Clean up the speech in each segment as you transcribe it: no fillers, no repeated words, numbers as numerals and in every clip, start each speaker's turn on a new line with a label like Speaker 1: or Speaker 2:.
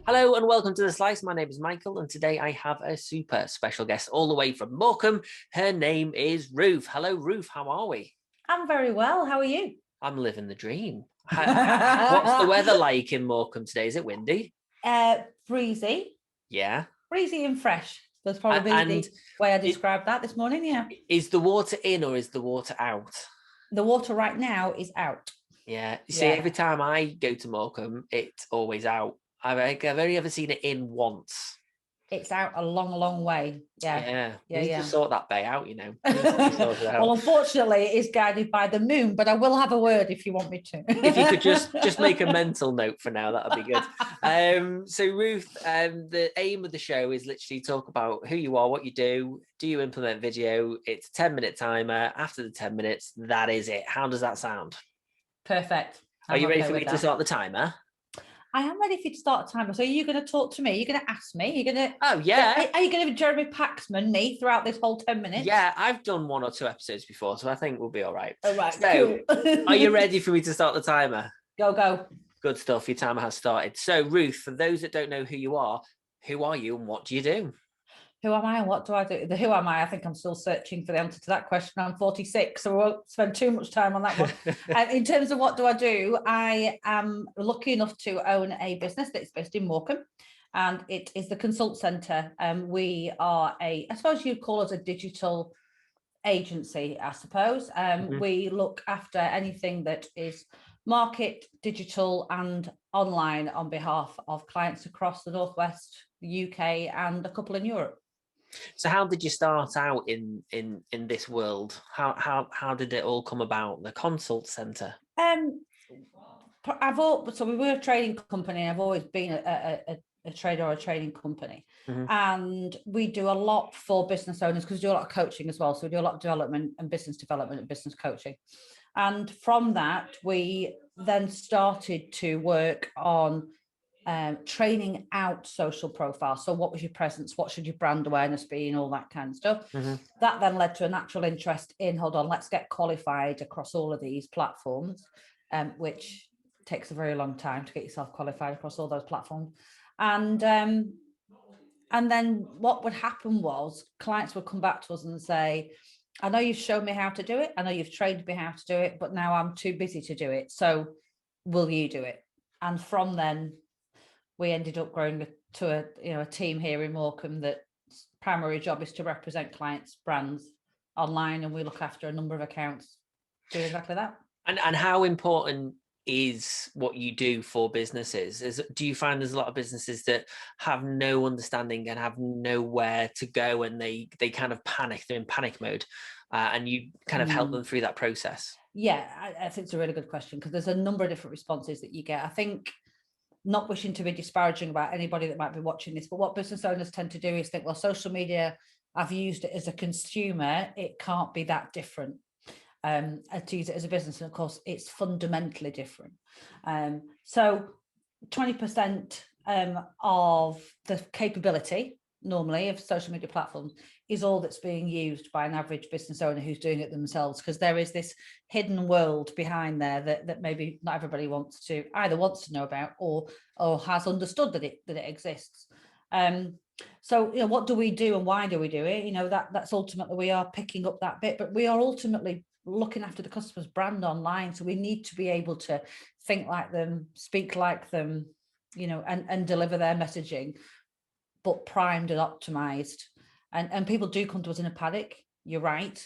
Speaker 1: Hello and welcome to The Slice. My name is Michael and today I have a super special guest all the way from Morecambe. Her name is Ruth. Hello, Ruth. How are we?
Speaker 2: I'm very well. How are you?
Speaker 1: I'm living the dream. What's the weather like in Morecambe today? Is it windy?
Speaker 2: Breezy.
Speaker 1: Yeah.
Speaker 2: Breezy and fresh. That's probably the way I described that this morning, yeah.
Speaker 1: Is the water in or is the water out?
Speaker 2: The water right now is out.
Speaker 1: Yeah. See, every time I go to Morecambe, it's always out. I've only ever seen it in once.
Speaker 2: It's out a long way.
Speaker 1: Yeah. You need to sort that bay out, you know.
Speaker 2: Well, unfortunately, it is guided by the moon, but I will have a word if you want me to.
Speaker 1: If you could just make a mental note for now, that would be good. So Ruth, the aim of the show is literally talk about who you are, what you do you implement video? It's a 10-minute timer. After the 10 minutes, that is it. How does that sound?
Speaker 2: Perfect.
Speaker 1: Are you ready for me to start the timer?
Speaker 2: I am ready for you to start a timer. So are you going to talk to me? You're going to ask me? You're going to...
Speaker 1: Oh, yeah.
Speaker 2: Are you going to be Jeremy Paxman me throughout this whole 10 minutes?
Speaker 1: Yeah, I've done 1 or 2 episodes before, so I think we'll be all right.
Speaker 2: All right,
Speaker 1: so,
Speaker 2: cool.
Speaker 1: Are you ready for me to start the timer?
Speaker 2: Go.
Speaker 1: Good stuff. Your timer has started. So, Ruth, for those that don't know who you are you and what do you do?
Speaker 2: Who am I and what do I do? The who am I think I'm still searching for the answer to that question. I'm 46, so we won't spend too much time on that one. In terms of what do I do, I am lucky enough to own a business that's based in Morecambe, and it is the Consult Centre. We are I suppose you'd call us a digital agency, I suppose. We look after anything that is market, digital and online on behalf of clients across the Northwest, the UK and a couple in Europe.
Speaker 1: So how did you start out in this world? How did it all come about, the Consult Centre?
Speaker 2: So we were a trading company. I've always been a trader or a trading company, and we do a lot for business owners because we do a lot of coaching as well. So we do a lot of development and business coaching, and from that we then started to work on training out social profiles. So what was your presence? What should your brand awareness be? And all that kind of stuff. That then led to a natural interest in, let's get qualified across all of these platforms, which takes a very long time to get yourself qualified across all those platforms. And then what would happen was clients would come back to us and say, I know you've shown me how to do it. I know you've trained me how to do it, but now I'm too busy to do it. So will you do it? And from then, we ended up growing to a team here in Morecambe that primary job is to represent clients' brands online, and we look after a number of accounts doing exactly that.
Speaker 1: And how important is what you do for businesses? Do you find there's a lot of businesses that have no understanding and have nowhere to go, and they kind of panic? They're in panic mode, and you kind of help them through that process?
Speaker 2: Yeah, I think it's a really good question because there's a number of different responses that you get. I think, not wishing to be disparaging about anybody that might be watching this, but what business owners tend to do is think, well, social media, I've used it as a consumer, it can't be that different. To use it as a business, and of course, it's fundamentally different. So 20% of the capability normally of social media platforms is all that's being used by an average business owner who's doing it themselves, because there is this hidden world behind there that maybe not everybody wants to know about or has understood that it exists. So what do we do and why do we do it? That's ultimately, we are picking up that bit, but we are ultimately looking after the customer's brand online. So we need to be able to think like them, speak like them, and deliver their messaging, but primed and optimized. And people do come to us in a panic, you're right,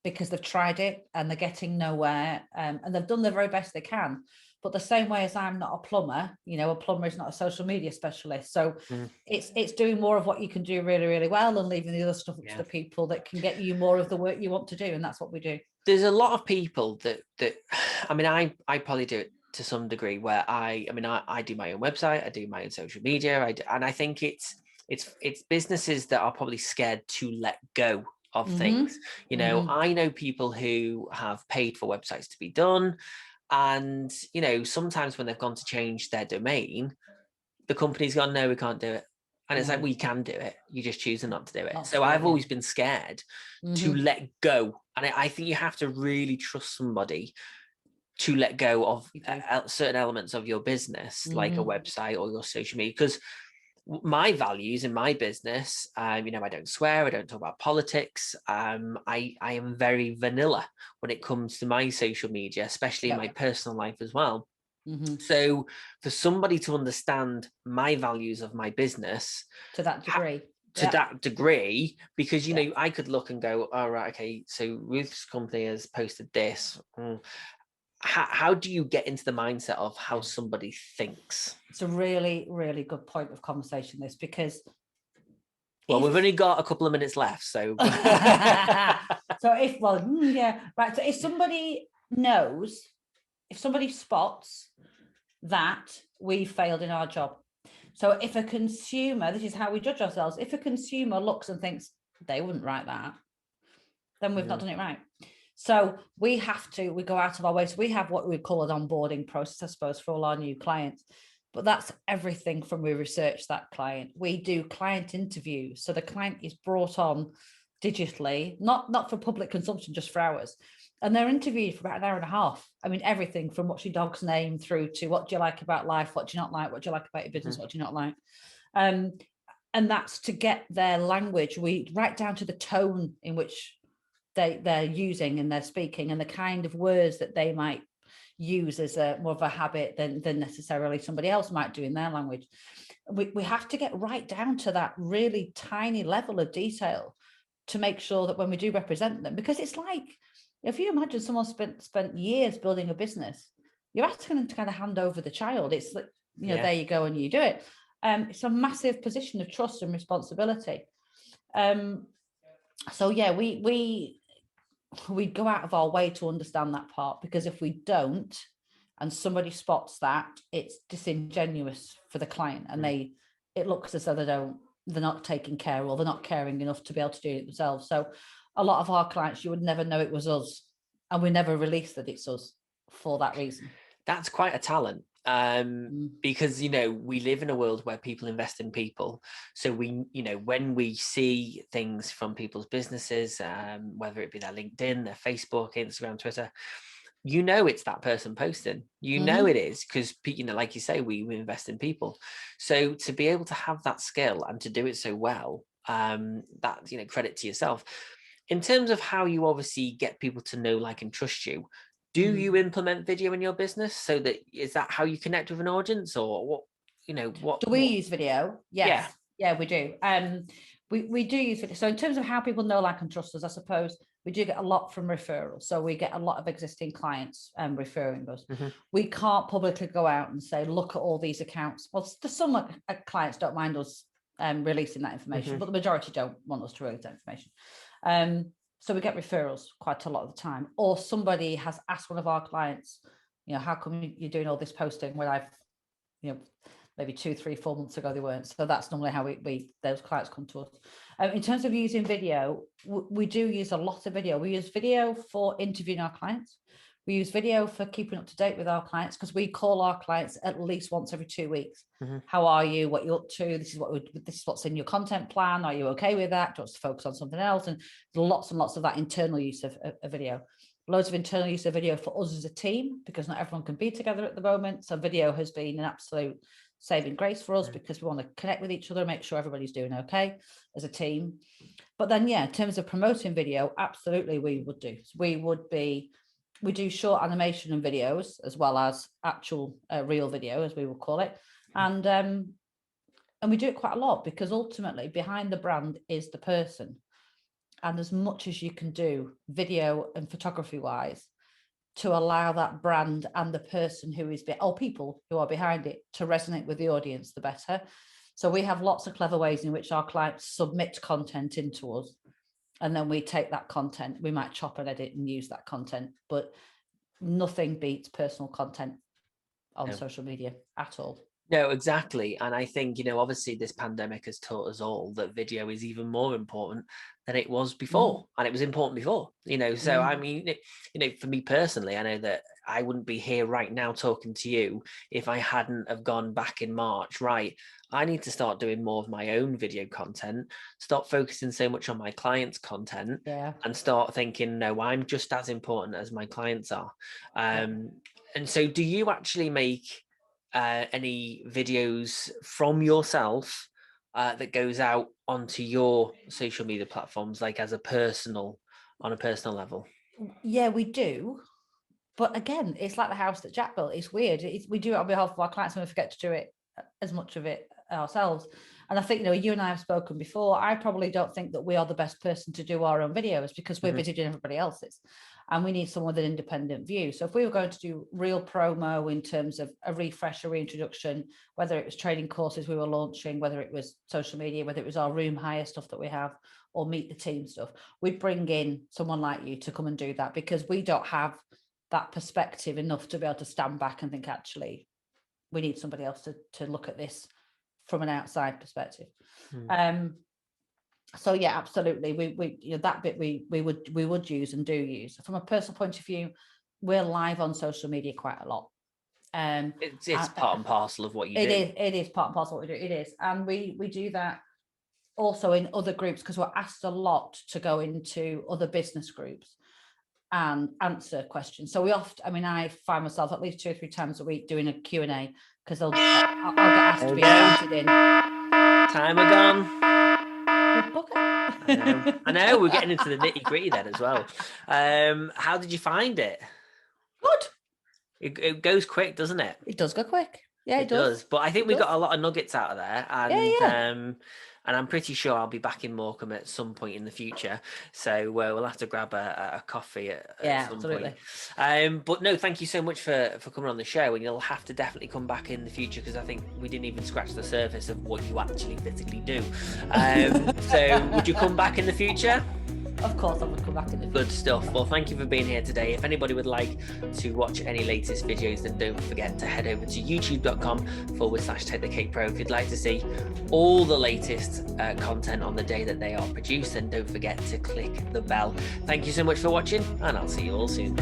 Speaker 2: because they've tried it and they're getting nowhere, and they've done the very best they can. But the same way as I'm not a plumber, a plumber is not a social media specialist. So it's doing more of what you can do really, really well and leaving the other stuff up to the people that can get you more of the work you want to do. And that's what we do.
Speaker 1: There's a lot of people that I probably do it to some degree, where I do my own website, I do my own social media, and I think it's businesses that are probably scared to let go of things. I know people who have paid for websites to be done, and sometimes when they've gone to change their domain, the company's gone, no, we can't do it. And it's like, we can do it, you just choose not to do it. So I've always been scared to let go, and I think you have to really trust somebody to let go of
Speaker 2: You do.
Speaker 1: certain elements of your business, like a
Speaker 2: Mhm.
Speaker 1: website or your social media, because my values in my business, I don't swear, I don't talk about politics. I am very vanilla when it comes to my social media, especially in
Speaker 2: Yep.
Speaker 1: my personal life as well.
Speaker 2: Mhm.
Speaker 1: So for somebody to understand my values of my business
Speaker 2: To that degree.
Speaker 1: to
Speaker 2: Yep.
Speaker 1: that degree, because
Speaker 2: Yep.
Speaker 1: I could look and go, oh right, okay, so Ruth's company has posted this. How do you get into the mindset of how somebody thinks?
Speaker 2: It's a really, really good point of conversation, this, because
Speaker 1: Well, we've
Speaker 2: if
Speaker 1: only got a couple of minutes left, so
Speaker 2: so if yeah, right. So if somebody knows, if somebody spots that we failed in our job. So if a consumer, this is how we judge ourselves, if a consumer looks and thinks they wouldn't write that, then we've not done it right. So we go out of our way. So we have what we call an onboarding process, I suppose, for all our new clients. But that's everything from we research that client. We do client interviews. So the client is brought on digitally, not for public consumption, just for ours. And they're interviewed for about an hour and a half. I mean, everything from what's your dog's name through to what do you like about life, what do you not like, what do you like about your business, what do you not like. And that's to get their language, we right down to the tone in which they're using and they're speaking, and the kind of words that they might use as a more of a habit than necessarily somebody else might do in their language. We have to get right down to that really tiny level of detail to make sure that when we do represent them, because it's like, if you imagine someone spent years building a business, you're asking them to kind of hand over the child. It's like, there you go and you do it. It's a massive position of trust and responsibility. So yeah, we go out of our way to understand that part, because if we don't and somebody spots that, it's disingenuous for the client, and it looks as though they're not taking care, or they're not caring enough to be able to do it themselves. So a lot of our clients, you would never know it was us, and we never release that it's us for that reason.
Speaker 1: That's quite a talent. Because we live in a world where people invest in people, so we when we see things from people's businesses, whether it be their LinkedIn, their Facebook, Instagram, Twitter, it's that person posting, it is, because like you say, we invest in people. So to be able to have that skill and to do it so well, that credit to yourself. In terms of how you obviously get people to know, like, and trust you, do you implement video in your business? So is that how you connect with an audience, or what?
Speaker 2: Do we use video? Yes. Yeah, we do. We do use video. So in terms of how people know, like, and trust us, I suppose we do get a lot from referrals. So we get a lot of existing clients referring us. We can't publicly go out and say, look at all these accounts. Well, some clients don't mind us releasing that information, but the majority don't want us to release that information. So we get referrals quite a lot of the time, or somebody has asked one of our clients, how come you're doing all this posting when I've, maybe 2, 3, 4 months ago they weren't. So that's normally how those clients come to us. In terms of using video, we do use a lot of video. We use video for interviewing our clients. We use video for keeping up to date with our clients, because we call our clients at least once every 2 weeks. How are you? What you're up to? This is what's in your content plan. Are you okay with that? Do you want to focus on something else? And lots and lots of that internal use of video. Loads of internal use of video for us as a team, because not everyone can be together at the moment. So video has been an absolute saving grace for us, because we want to connect with each other, make sure everybody's doing okay as a team. But then, in terms of promoting video, absolutely we would do. We do short animation and videos, as well as actual real video, as we would call it. And we do it quite a lot, because ultimately behind the brand is the person. And as much as you can do video and photography wise to allow that brand and the person who is, or people who are behind it, to resonate with the audience, the better. So we have lots of clever ways in which our clients submit content into us, and then we take that content, we might chop and edit and use that content, but nothing beats personal content on social media at all.
Speaker 1: No, exactly. And I think, obviously this pandemic has taught us all that video is even more important than it was before. And it was important before, so I mean, for me personally, I know that I wouldn't be here right now talking to you if I hadn't have gone back in March, right, I need to start doing more of my own video content, stop focusing so much on my clients' content, and start thinking, no, I'm just as important as my clients are. And so do you actually make any videos from yourself that goes out onto your social media platforms, like on a personal level?
Speaker 2: Yeah, we do. But again, it's like the house that Jack built. It's weird. We do it on behalf of our clients and we forget to do it as much of it ourselves. And I think, you and I have spoken before. I probably don't think that we are the best person to do our own videos because we're busy doing everybody else's. And we need someone with an independent view. So if we were going to do real promo in terms of a refresh, a reintroduction, whether it was training courses we were launching, whether it was social media, whether it was our room hire stuff that we have, or meet the team stuff, we'd bring in someone like you to come and do that, because we don't have that perspective enough to be able to stand back and think, actually, we need somebody else to look at this from an outside perspective. So yeah, absolutely. We that bit we would use and do use. From a personal point of view, we're live on social media quite a lot.
Speaker 1: It's part and parcel of what you do.
Speaker 2: It is part and parcel of what we do. It is. And we do that also in other groups, because we're asked a lot to go into other business groups and answer questions. So I find myself at least 2 or 3 times a week doing a Q&A, because I'll get asked to be invited in.
Speaker 1: Timer gone. I know we're getting into the nitty-gritty then as well. How did you find it?
Speaker 2: Good.
Speaker 1: It goes quick, doesn't it?
Speaker 2: It does go quick. Yeah, it does.
Speaker 1: But I think we got a lot of nuggets out of there, and I'm pretty sure I'll be back in Morecambe at some point in the future. So we'll have to grab a coffee at some point. But no, thank you so much for coming on the show, and you'll have to definitely come back in the future, because I think we didn't even scratch the surface of what you actually physically do. So would you come back in the future?
Speaker 2: Of course, I would come back in the future.
Speaker 1: Good stuff. Well, thank you for being here today. If anybody would like to watch any latest videos, then don't forget to head over to youtube.com/TakeTheCakePro. If you'd like to see all the latest content on the day that they are produced, then don't forget to click the bell. Thank you so much for watching, and I'll see you all soon.